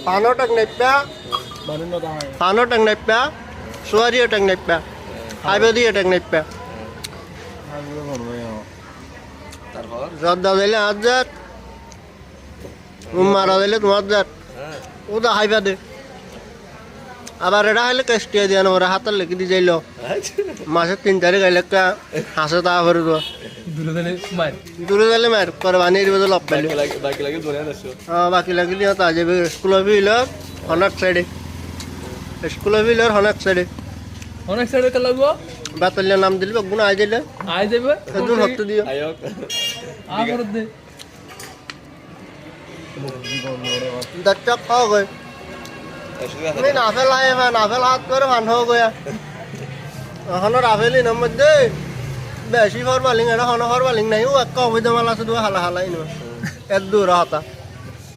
Pano tang nepya, pano tang nepya, suari tang nepya, aibodi tang nepya. Radda dele azat, mara dele tuazat. Uda haiba de. আবার এটা হলে কেস্টিয়া দিয়ে ওরা হাতের লেগে দিয়ে যাইল মাসে 3-4 গাইলে একটা হাসে তা করে তো দূরে গেলে মার করে বানিয়ে দিবে তো লপ পাইলে বাকি লাগিলে তা যাবে স্কুল অফিলার হনার সাইডে স্কুল অফিলার হনার সাইডে অনেক সাইডে কে লাগবো বাতালিয়া নাম দিলে গুণ আই যাইলে আই যাবে একজন হতে দিও আর দে দচ্চা খাও গয় তুমি নাফেল আয় নাফেল হাত করে মানুহ গয়া এখন রাফেলি নাম মধ্যে বেশি ফর বালিং এটা হন ফর বালিং নাই ও এক অবৈধ মাল আছে দু হালা হালাই নো এক দূর হাতা